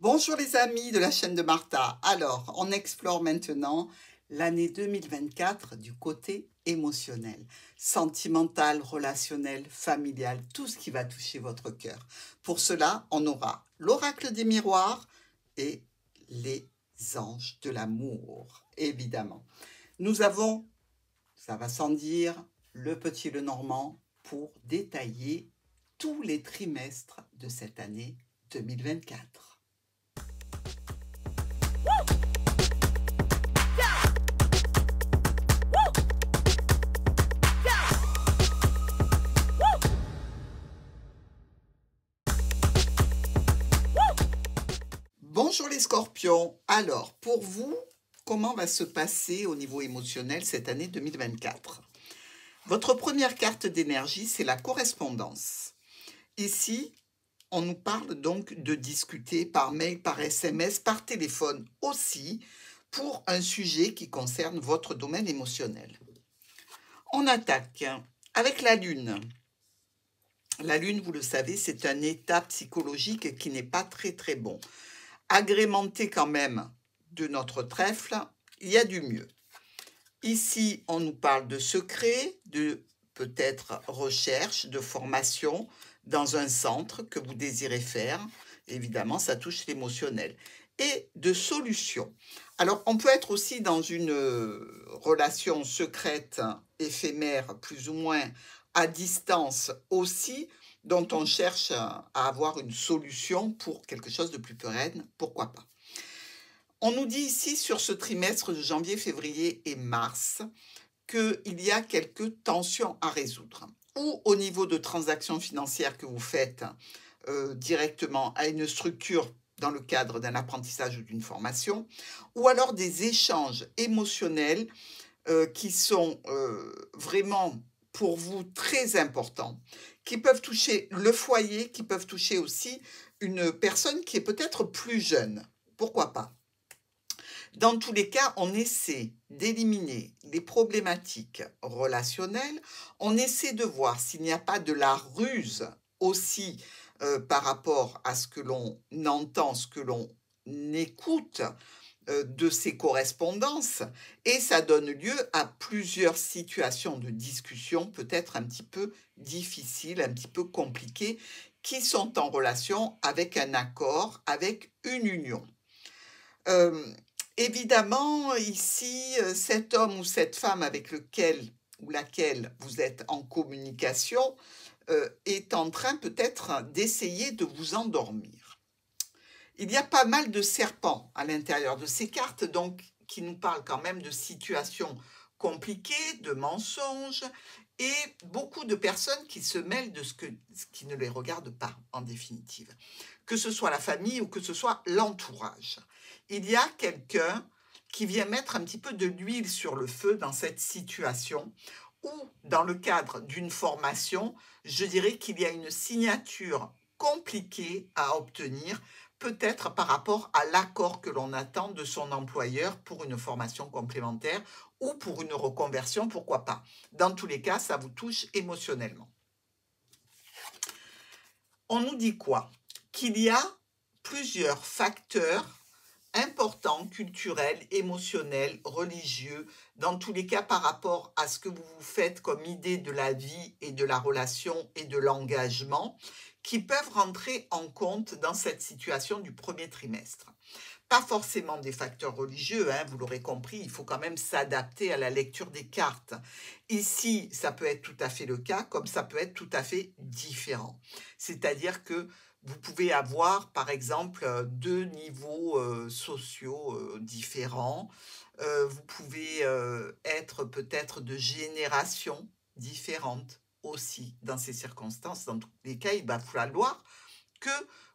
Bonjour les amis de la chaîne de Martha. Alors, on explore maintenant l'année 2024 du côté émotionnel, sentimental, relationnel, familial, tout ce qui va toucher votre cœur. Pour cela, on aura l'oracle des miroirs et les anges de l'amour, évidemment. Nous avons, ça va sans dire, le petit Lenormand pour détailler tous les trimestres de cette année 2024. Bonjour les scorpions. Alors, pour vous, comment va se passer au niveau émotionnel cette année 2024? Votre première carte d'énergie, c'est la correspondance. Ici, on nous parle donc de discuter par mail, par SMS, par téléphone aussi, pour un sujet qui concerne votre domaine émotionnel. On attaque avec la Lune. La Lune, vous le savez, c'est un état psychologique qui n'est pas très bon. Agrémenté quand même de notre trèfle, il y a du mieux. Ici, on nous parle de secrets, de peut-être recherche, de formation dans un centre que vous désirez faire. Évidemment, ça touche l'émotionnel. Et de solutions. Alors, on peut être aussi dans une relation secrète, éphémère, plus ou moins à distance aussi, dont on cherche à avoir une solution pour quelque chose de plus pérenne, pourquoi pas. On nous dit ici, sur ce trimestre de janvier, février et mars, qu'il y a quelques tensions à résoudre, ou au niveau de transactions financières que vous faites directement à une structure dans le cadre d'un apprentissage ou d'une formation, ou alors des échanges émotionnels qui sont vraiment pour vous très importants, qui peuvent toucher le foyer, qui peuvent toucher aussi une personne qui est peut-être plus jeune. Pourquoi pas? Dans tous les cas, on essaie d'éliminer les problématiques relationnelles, on essaie de voir s'il n'y a pas de la ruse aussi par rapport à ce que l'on entend, ce que l'on écoute de ces correspondances, et ça donne lieu à plusieurs situations de discussion peut-être un petit peu difficiles, un petit peu compliquées, qui sont en relation avec un accord, avec une union. Évidemment, ici, cet homme ou cette femme avec lequel ou laquelle vous êtes en communication est en train peut-être d'essayer de vous endormir. Il y a pas mal de serpents à l'intérieur de ces cartes, donc qui nous parlent quand même de situations compliquées, de mensonges, et beaucoup de personnes qui se mêlent de ce qui ne les regarde pas, en définitive. Que ce soit la famille ou que ce soit l'entourage. Il y a quelqu'un qui vient mettre un petit peu de l'huile sur le feu dans cette situation, ou dans le cadre d'une formation, je dirais qu'il y a une signature compliquée à obtenir, peut-être par rapport à l'accord que l'on attend de son employeur pour une formation complémentaire ou pour une reconversion, pourquoi pas. Dans tous les cas, ça vous touche émotionnellement. On nous dit quoi? Qu'il y a plusieurs facteurs importants, culturels, émotionnels, religieux, dans tous les cas par rapport à ce que vous vous faites comme idée de la vie et de la relation et de l'engagement, qui peuvent rentrer en compte dans cette situation du premier trimestre. Pas forcément des facteurs religieux, hein, vous l'aurez compris, il faut quand même s'adapter à la lecture des cartes. Ici, ça peut être tout à fait le cas, comme ça peut être tout à fait différent. C'est-à-dire que vous pouvez avoir, par exemple, deux niveaux sociaux différents. Vous pouvez être peut-être de générations différentes aussi dans ces circonstances. Dans tous les cas, il va falloir que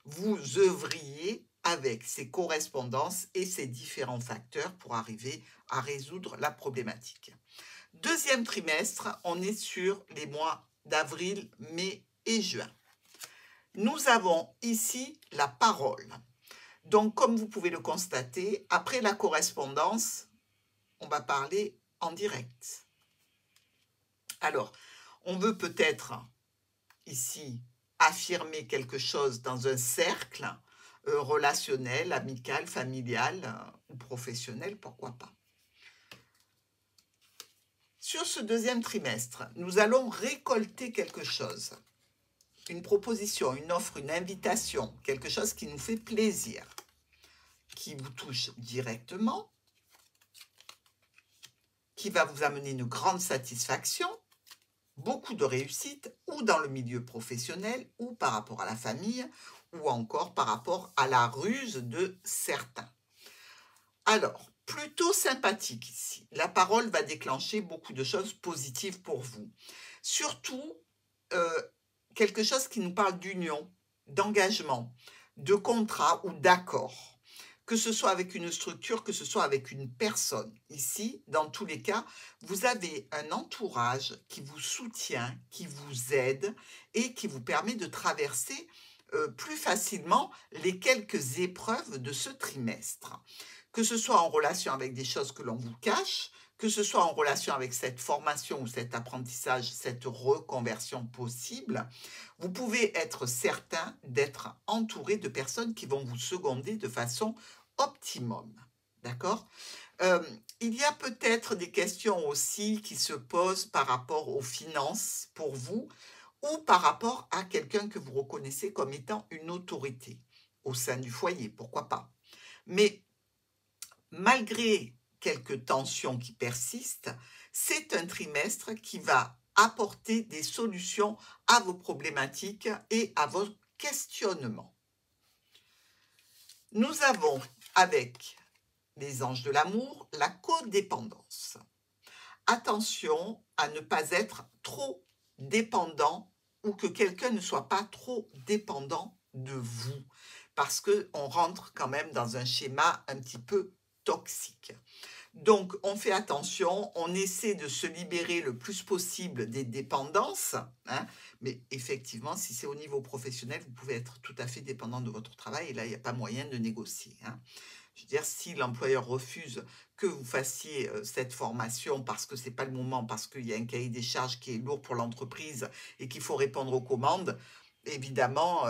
vous œuvriez avec ces correspondances et ces différents facteurs pour arriver à résoudre la problématique. Deuxième trimestre, on est sur les mois d'avril, mai et juin. Nous avons ici la parole. Donc, comme vous pouvez le constater, après la correspondance, on va parler en direct. Alors, on veut peut-être ici affirmer quelque chose dans un cercle, relationnel, amical, familial ou professionnel, pourquoi pas. Sur ce deuxième trimestre, nous allons récolter quelque chose. Une proposition, une offre, une invitation, quelque chose qui nous fait plaisir, qui vous touche directement, qui va vous amener une grande satisfaction, beaucoup de réussite, ou dans le milieu professionnel, ou par rapport à la famille, ou encore par rapport à la ruse de certains. Alors, plutôt sympathique ici. La parole va déclencher beaucoup de choses positives pour vous. Surtout, quelque chose qui nous parle d'union, d'engagement, de contrat ou d'accord. Que ce soit avec une structure, que ce soit avec une personne. Ici, dans tous les cas, vous avez un entourage qui vous soutient, qui vous aide et qui vous permet de traverser plus facilement les quelques épreuves de ce trimestre. Que ce soit en relation avec des choses que l'on vous cache, que ce soit en relation avec cette formation ou cet apprentissage, cette reconversion possible, vous pouvez être certain d'être entouré de personnes qui vont vous seconder de façon optimum. D'accord ? Il y a peut-être des questions aussi qui se posent par rapport aux finances pour vous ou par rapport à quelqu'un que vous reconnaissez comme étant une autorité au sein du foyer, pourquoi pas. Mais malgré quelques tensions qui persistent, c'est un trimestre qui va apporter des solutions à vos problématiques et à vos questionnements. Nous avons, avec les anges de l'amour, la codépendance. Attention à ne pas être trop dépendant ou que quelqu'un ne soit pas trop dépendant de vous, parce qu'on rentre quand même dans un schéma un petit peu toxique. Donc, on fait attention, on essaie de se libérer le plus possible des dépendances, hein, mais effectivement, si c'est au niveau professionnel, vous pouvez être tout à fait dépendant de votre travail, et là, il n'y a pas moyen de négocier. Hein. Je veux dire, si l'employeur refuse que vous fassiez cette formation parce que ce n'est pas le moment, parce qu'il y a un cahier des charges qui est lourd pour l'entreprise et qu'il faut répondre aux commandes, évidemment,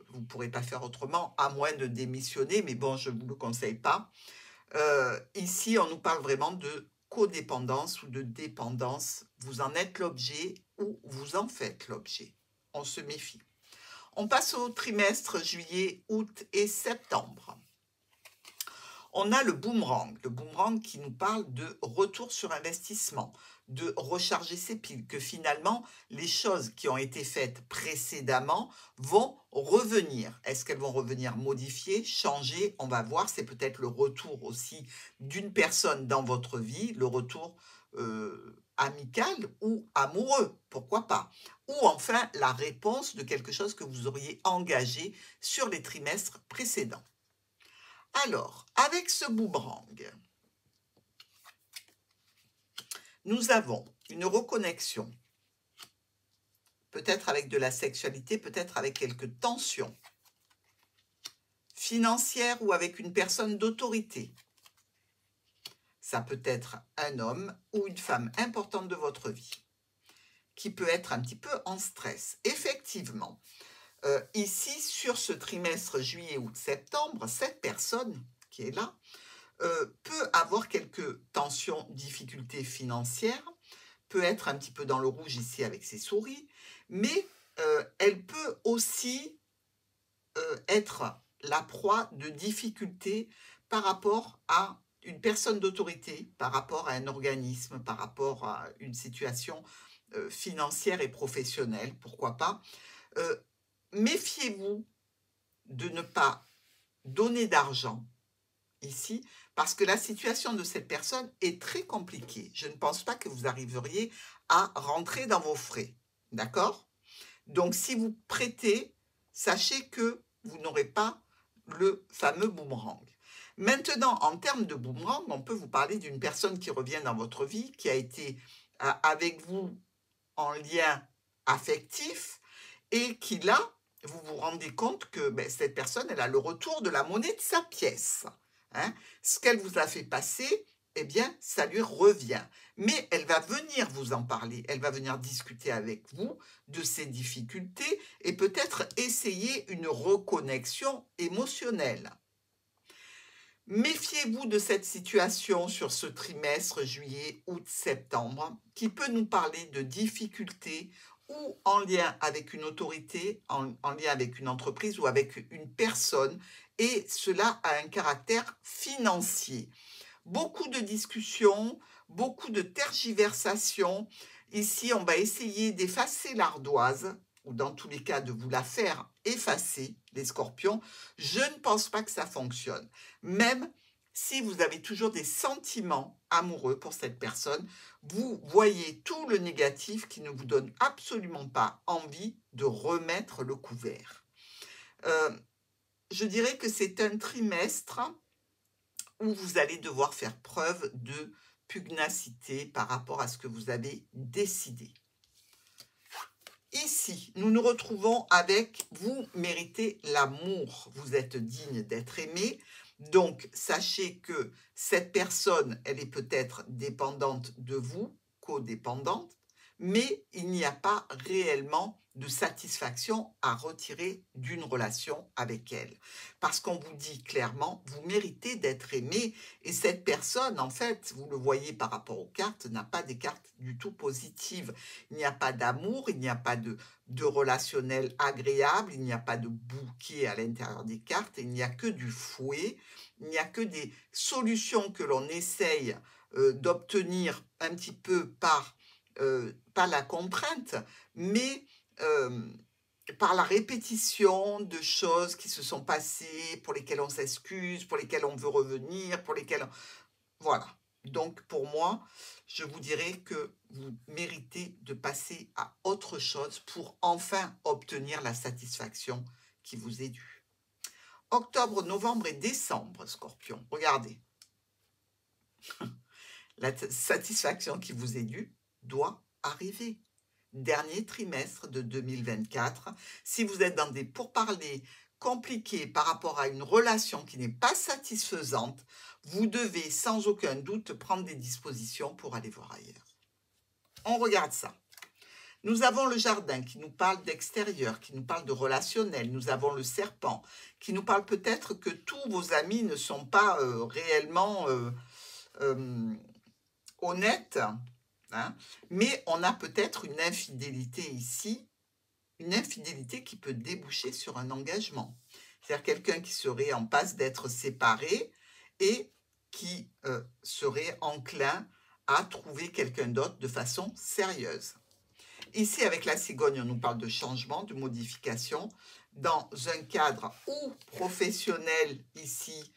vous ne pourrez pas faire autrement, à moins de démissionner, mais bon, je ne vous le conseille pas. Ici, on nous parle vraiment de codépendance ou de dépendance. Vous en êtes l'objet ou vous en faites l'objet. On se méfie. On passe au trimestre juillet, août et septembre. On a le boomerang qui nous parle de retour sur investissement, de recharger ses piles, que finalement, les choses qui ont été faites précédemment vont revenir. Est-ce qu'elles vont revenir modifiées, changer? On va voir, c'est peut-être le retour aussi d'une personne dans votre vie, le retour amical ou amoureux, pourquoi pas? Ou enfin, la réponse de quelque chose que vous auriez engagé sur les trimestres précédents. Alors, avec ce boomerang, nous avons une reconnexion, peut-être avec de la sexualité, peut-être avec quelques tensions financières ou avec une personne d'autorité. Ça peut être un homme ou une femme importante de votre vie, qui peut être un petit peu en stress. Effectivement, ici, sur ce trimestre juillet, août, septembre, cette personne qui est là peut avoir quelques tensions, difficultés financières, peut être un petit peu dans le rouge ici avec ses souris, mais elle peut aussi être la proie de difficultés par rapport à une personne d'autorité, par rapport à un organisme, par rapport à une situation financière et professionnelle, pourquoi pas. Méfiez-vous de ne pas donner d'argent ici, parce que la situation de cette personne est très compliquée. Je ne pense pas que vous arriveriez à rentrer dans vos frais, d'accord? Donc, si vous prêtez, sachez que vous n'aurez pas le fameux boomerang. Maintenant, en termes de boomerang, on peut vous parler d'une personne qui revient dans votre vie, qui a été avec vous en lien affectif et qui, là, vous vous rendez compte que cette personne, elle a le retour de la monnaie de sa pièce. Hein, ce qu'elle vous a fait passer, eh bien, ça lui revient. Mais elle va venir vous en parler, elle va venir discuter avec vous de ses difficultés et peut-être essayer une reconnexion émotionnelle. Méfiez-vous de cette situation sur ce trimestre juillet, août, septembre, qui peut nous parler de difficultés ou en lien avec une autorité, en lien avec une entreprise ou avec une personne, et cela a un caractère financier. Beaucoup de discussions, beaucoup de tergiversations. Ici, on va essayer d'effacer l'ardoise, ou dans tous les cas de vous la faire effacer, les scorpions. Je ne pense pas que ça fonctionne. Même si vous avez toujours des sentiments amoureux pour cette personne, vous voyez tout le négatif qui ne vous donne absolument pas envie de remettre le couvert. Je dirais que c'est un trimestre où vous allez devoir faire preuve de pugnacité par rapport à ce que vous avez décidé. Ici, nous nous retrouvons avec « vous méritez l'amour ». Vous êtes digne d'être aimé. Donc, sachez que cette personne, elle est peut-être dépendante de vous, codépendante, mais il n'y a pas réellement de satisfaction à retirer d'une relation avec elle. Parce qu'on vous dit clairement, vous méritez d'être aimé. Et cette personne, en fait, vous le voyez par rapport aux cartes, n'a pas des cartes du tout positives. Il n'y a pas d'amour, il n'y a pas de relationnel agréable, il n'y a pas de bouquet à l'intérieur des cartes, il n'y a que du fouet, il n'y a que des solutions que l'on essaye d'obtenir un petit peu par, pas la contrainte, mais par la répétition de choses qui se sont passées, pour lesquelles on s'excuse, pour lesquelles on veut revenir, pour lesquelles... Voilà. Donc, pour moi, je vous dirais que vous méritez de passer à autre chose pour enfin obtenir la satisfaction qui vous est due. Octobre, novembre et décembre, Scorpion. Regardez. La satisfaction qui vous est due doit arriver. Dernier trimestre de 2024. Si vous êtes dans des pourparlers compliqués par rapport à une relation qui n'est pas satisfaisante, vous devez sans aucun doute prendre des dispositions pour aller voir ailleurs. On regarde ça. Nous avons le jardin qui nous parle d'extérieur, qui nous parle de relationnel. Nous avons le serpent qui nous parle peut-être que tous vos amis ne sont pas réellement honnêtes. Hein, mais on a peut-être une infidélité ici, une infidélité qui peut déboucher sur un engagement. C'est-à-dire quelqu'un qui serait en passe d'être séparé et qui serait enclin à trouver quelqu'un d'autre de façon sérieuse. Ici, avec la cigogne, on nous parle de changement, de modification, dans un cadre ou professionnel ici,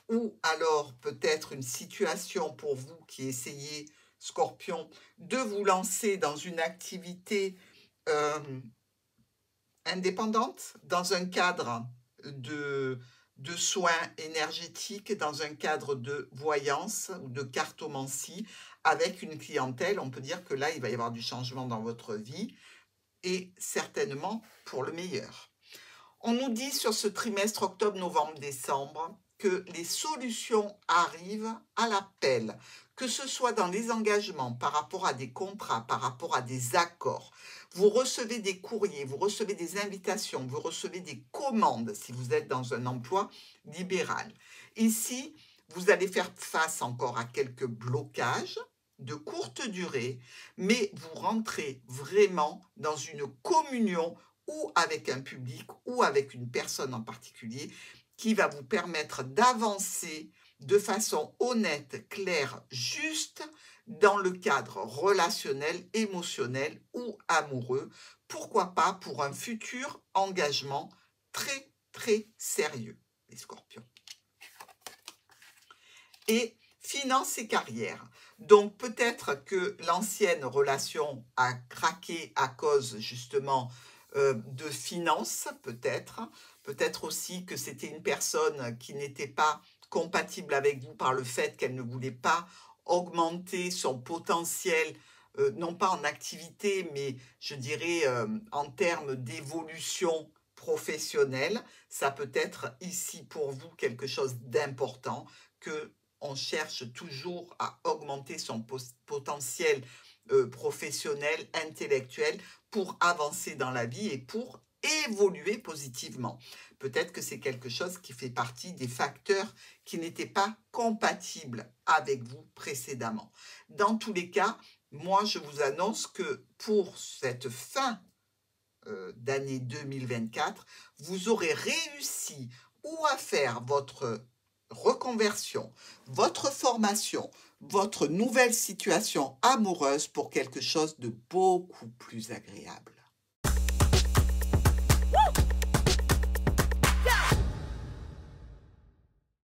ou alors peut-être une situation pour vous qui essayez, Scorpion, de vous lancer dans une activité indépendante, dans un cadre de soins énergétiques, dans un cadre de voyance ou de cartomancie, avec une clientèle. On peut dire que là, il va y avoir du changement dans votre vie et certainement pour le meilleur. On nous dit sur ce trimestre octobre, novembre, décembre que les solutions arrivent à l'appel, que ce soit dans les engagements, par rapport à des contrats, par rapport à des accords. Vous recevez des courriers, vous recevez des invitations, vous recevez des commandes si vous êtes dans un emploi libéral. Ici, vous allez faire face encore à quelques blocages de courte durée, mais vous rentrez vraiment dans une communion ou avec un public ou avec une personne en particulier qui va vous permettre d'avancer de façon honnête, claire, juste dans le cadre relationnel, émotionnel ou amoureux. Pourquoi pas pour un futur engagement très, très sérieux, les scorpions. Et finances et carrière. Donc peut-être que l'ancienne relation a craqué à cause justement de finances, peut-être aussi que c'était une personne qui n'était pas compatible avec vous par le fait qu'elle ne voulait pas augmenter son potentiel, non pas en activité, mais je dirais en termes d'évolution professionnelle. Ça peut être ici pour vous quelque chose d'important, que on cherche toujours à augmenter son potentiel professionnel, intellectuel, pour avancer dans la vie et pour évoluer positivement. Peut-être que c'est quelque chose qui fait partie des facteurs qui n'étaient pas compatibles avec vous précédemment. Dans tous les cas, moi, je vous annonce que pour cette fin d'année 2024, vous aurez réussi ou à faire votre reconversion, votre formation, votre nouvelle situation amoureuse pour quelque chose de beaucoup plus agréable.